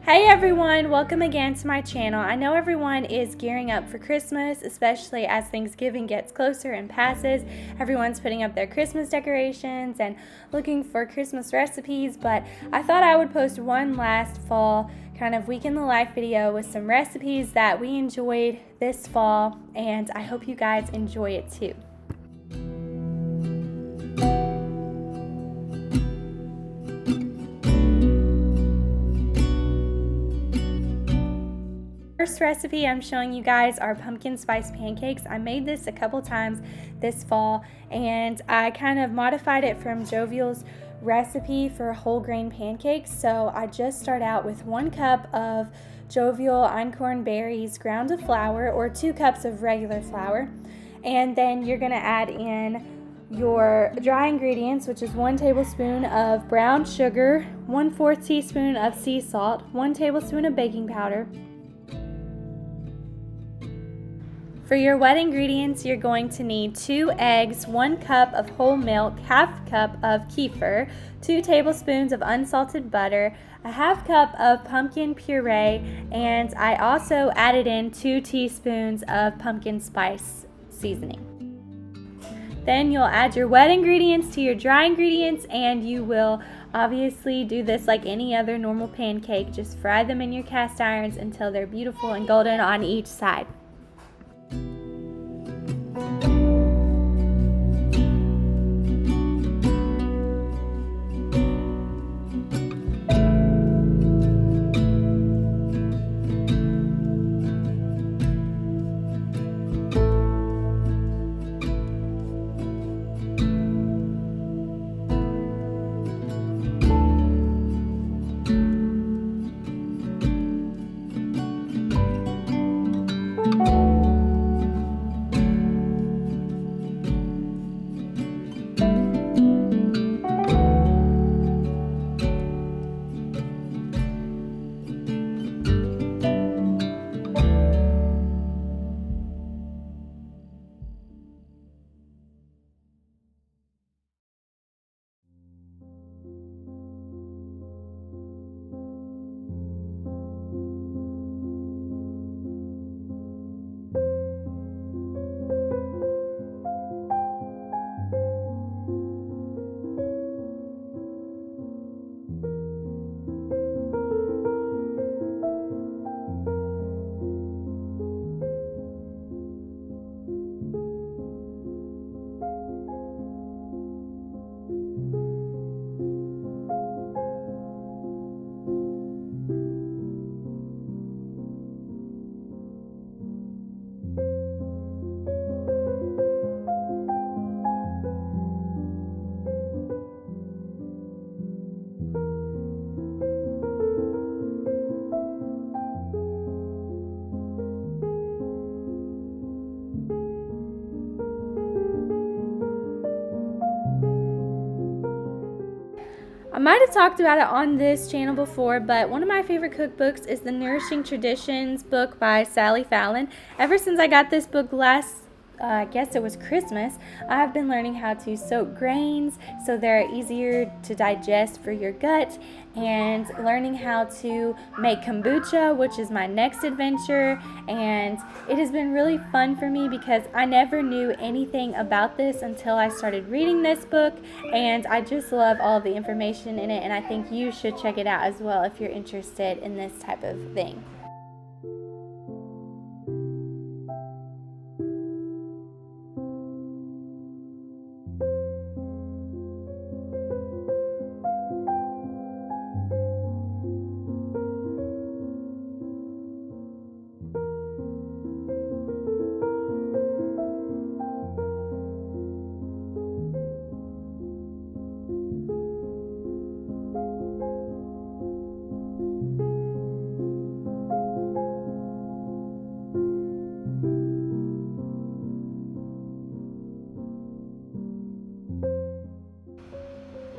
Hey everyone, welcome again to my channel. I know everyone is gearing up for Christmas, especially as Thanksgiving gets closer and passes. Everyone's putting up their Christmas decorations and looking for Christmas recipes, but I thought I would post one last fall kind of week in the life video with some recipes that we enjoyed this fall, and I hope you guys enjoy it too. First recipe I'm showing you guys are pumpkin spice pancakes. I made this a couple times this fall and I kind of modified it from Jovial's recipe for whole grain pancakes. So I just start out with 1 cup of Jovial einkorn berries ground to flour, or 2 cups of regular flour, and then you're going to add in your dry ingredients, which is 1 tablespoon of brown sugar, 1/4 teaspoon of sea salt, 1 tablespoon of baking powder. For your wet ingredients, you're going to need 2 eggs, 1 cup of whole milk, 1/2 cup of kefir, 2 tablespoons of unsalted butter, a 1/2 cup of pumpkin puree, and I also added in 2 teaspoons of pumpkin spice seasoning. Then you'll add your wet ingredients to your dry ingredients, and you will obviously do this like any other normal pancake. Just fry them in your cast irons until they're beautiful and golden on each side. I might have talked about it on this channel before, but one of my favorite cookbooks is the Nourishing Traditions book by Sally Fallon. Ever since I got this book I guess it was Christmas, I've been learning how to soak grains so they're easier to digest for your gut, and learning how to make kombucha, which is my next adventure. And it has been really fun for me because I never knew anything about this until I started reading this book, and I just love all the information in it, and I think you should check it out as well if you're interested in this type of thing.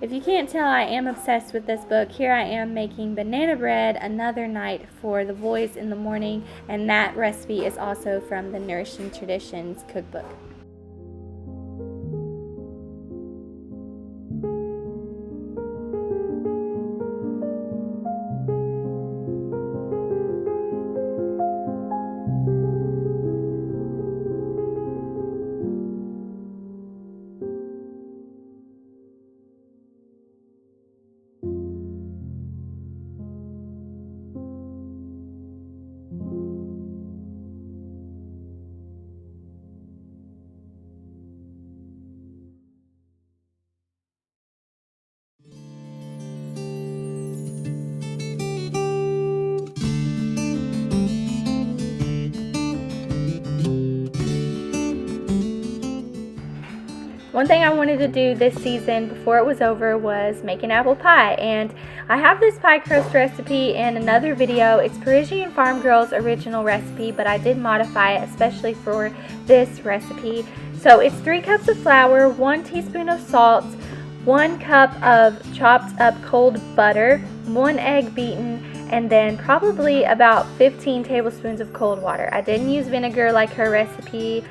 If you can't tell, I am obsessed with this book. Here I am making banana bread another night for the boys in the morning, and that recipe is also from the Nourishing Traditions cookbook. One thing I wanted to do this season before it was over was make an apple pie, and I have this pie crust recipe in another video. It's Parisian Farm Girl's original recipe, but I did modify it especially for this recipe. So it's 3 cups of flour, 1 teaspoon of salt, 1 cup of chopped up cold butter, 1 egg beaten, and then probably about 15 tablespoons of cold water. I didn't use vinegar like her recipe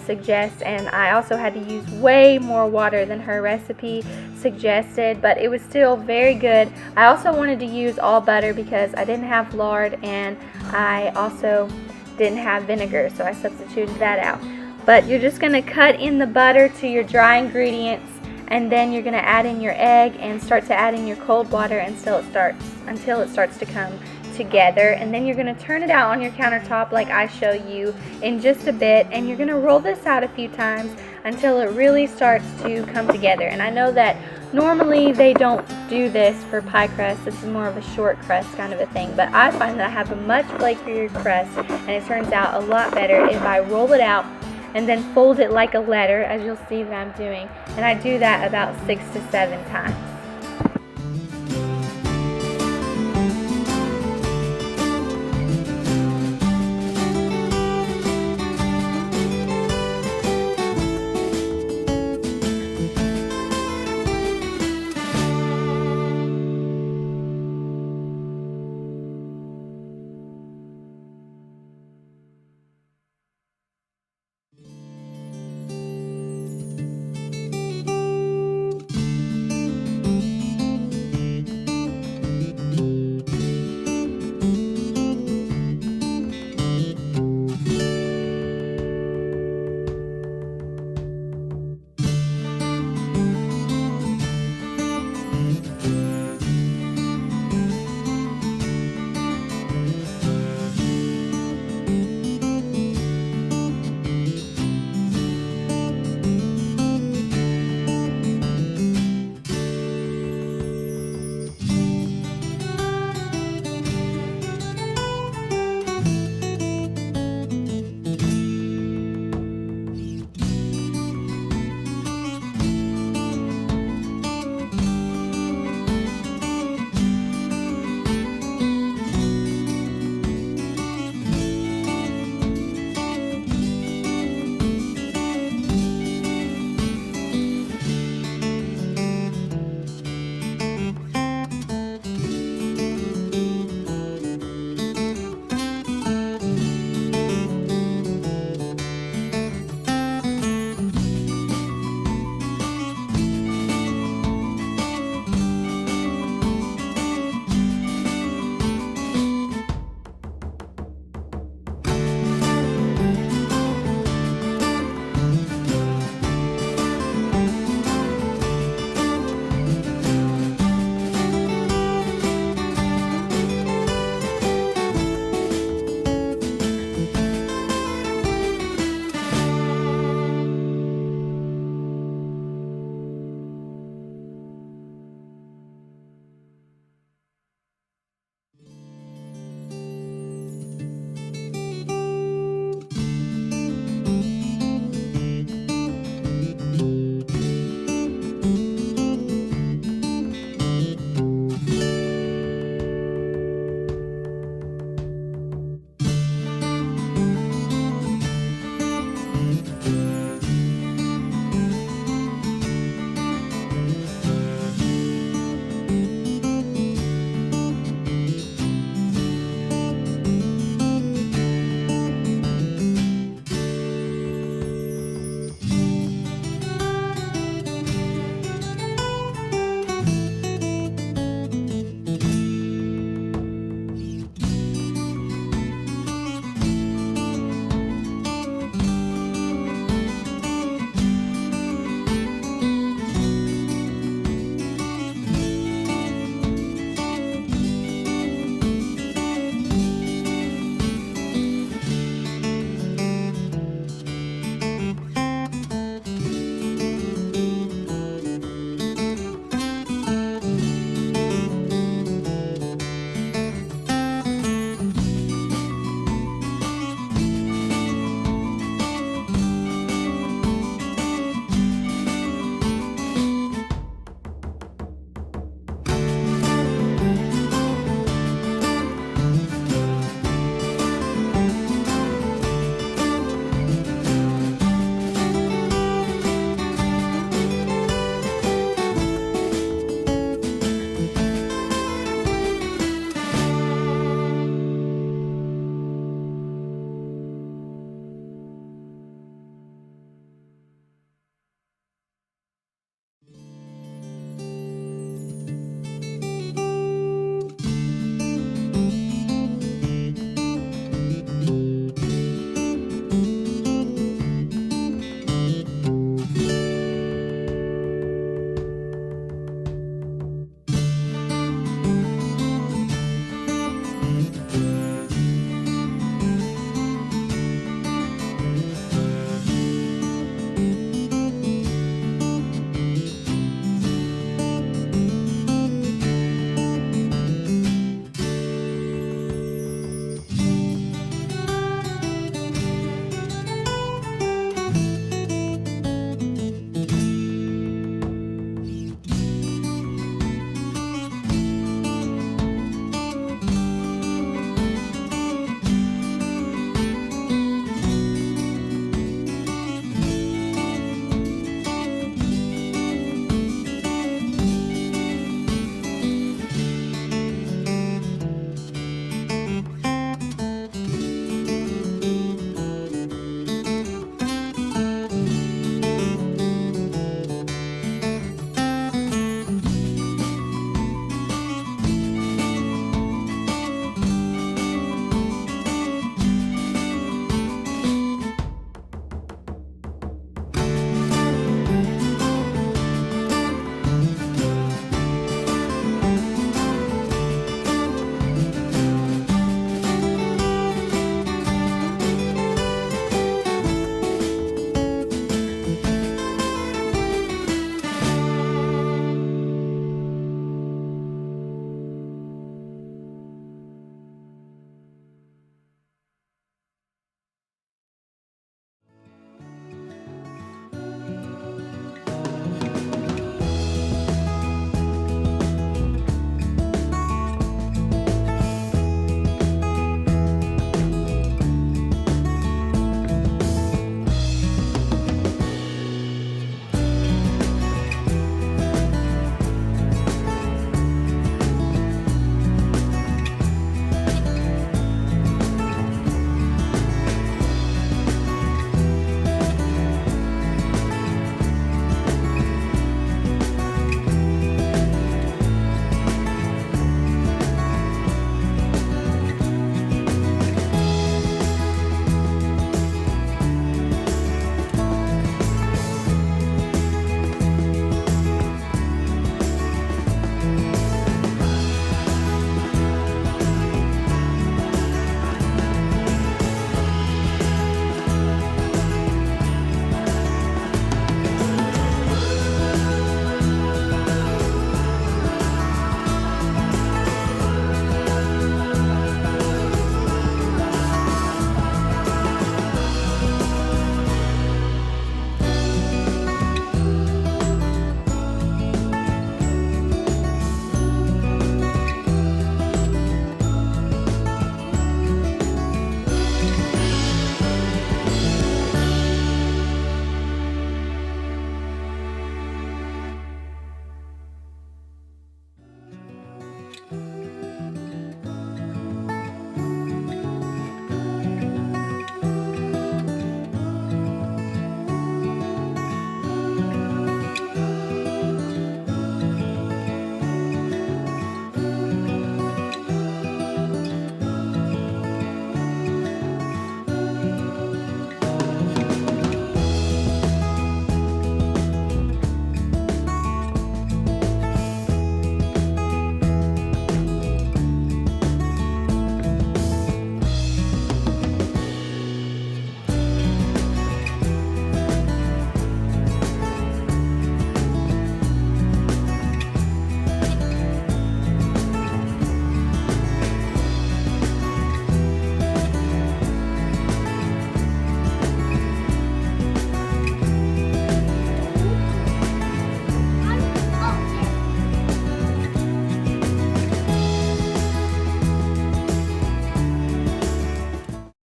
suggests, and I also had to use way more water than her recipe suggested, but it was still very good. I also wanted to use all butter because I didn't have lard, and I also didn't have vinegar, so I substituted that out. But you're just going to cut in the butter to your dry ingredients, and then you're going to add in your egg and start to add in your cold water until it starts to come together. And then you're going to turn it out on your countertop like I show you in just a bit, and you're going to roll this out a few times until it really starts to come together. And I know that normally they don't do this for pie crust. This is more of a short crust kind of a thing, but I find that I have a much flakerier crust, and it turns out a lot better if I roll it out and then fold it like a letter, as you'll see that I'm doing. And I do that about 6 to 7 times.